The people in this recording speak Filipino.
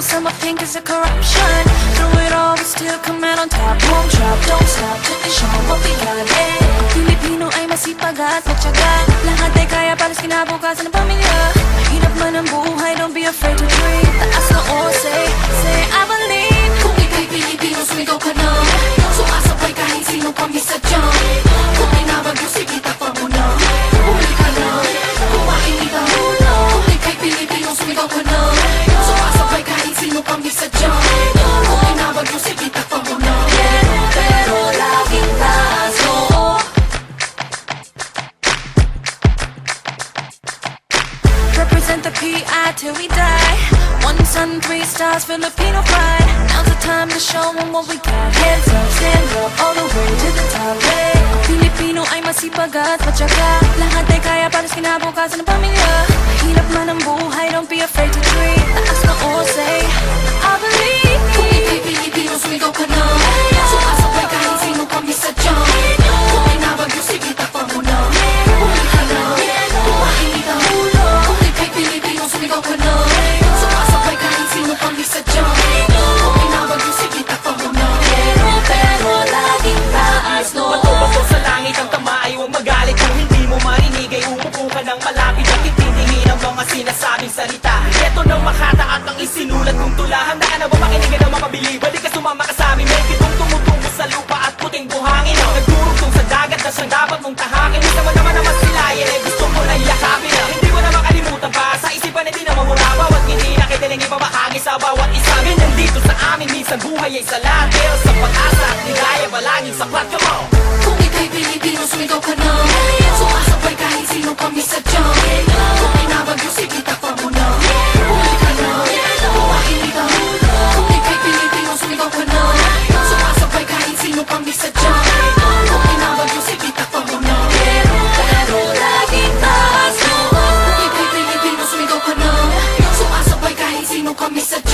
Trouble summer pink is a corruption. Through it all, we still come out on top. Won't drop, don't stop, till we show what we got. Yeah. Pilipino ay masipag at matyaga. Lahat ay kaya para sa kinabukasan ng pamilya. Mahirap man ang buhay, don't be afraid to dream. Taas na o, say, I believe. Kung ika'y Pilipino, sumigaw ka na. Sumasabay kahit sino pang isa dyan. Kung pinabagyo, sige takpa mo na. Huli ka na, kumain ka muna. Kung ika'y Pilipino, sumigaw ka na. Sumasabay kahit sino pang isa dyan. Kung pinabagyo, sige takpa mo na. Pero laging taas, oo. Represent the PI till we die. One sun, 3 stars, Filipino pride. Now's the time to show them what we got. Hands up, stand up, all the way to the top. Yeah. Pilipino ay masipag at matyaga. Lahat ay kaya para sa kinabukasan ng pamilya. Mahirap man ang buhay, don't be afraid to dream. Taas na o, say, I believe. Kung ika'y Pilipino, sumigaw ka na. Sumasabay kahit sino pang isa dyan. Kung pinabagyo, sige takpa mo na. Huli ka na, kumain ka muna. Kung ika'y Pilipino, sumigaw ka na. Sumasabay kahit sino pang isa dyan. Kung pinabagyo, sige takpa mo na. Pero laging taas, no. Bato-bato sa langit ang kamay, huwag magalit kung hindi mo marinig. Ay umupo ka ng malapit at titingin ang mga sinasabing salita. Ito ng makata at ang isinulat kong tula. Handa ka na ba makinig ng makabili? Balik ka sumama ka sa amin. May pitong tumutungo sa lupa at puting buhangin. Nagdurugtong sa dagat na siyang dapat mong tahakin. Minsan mo naman naman silayan eh gusto mo na yakapin. Hindi mo na makalimutan pa sa isipan hindi na mamura. Bawat hindi na kidaling ipamahagi sa bawat isa. Ganyan dito sa amin minsan buhay ay salat. Pero sa pag-asa at ligaya palaging sapat ka mo. Kung ika'y Pilipino, sumigaw ka na. Sumasabay kahit sino pang isa dyan. Kung pinabagyo, sige takpa mo na. Huli ka na, kumain ka muna. Kung ika'y Pilipino, sumigaw ka na. Sumasabay kahit sino pang isa dyan. Kung pinabagyo, sige takpa mo na. Pero laging taas, no. Kung ika'y Pilipino, sumigaw ka na. Sumasabay kahit sino pang isa dyan.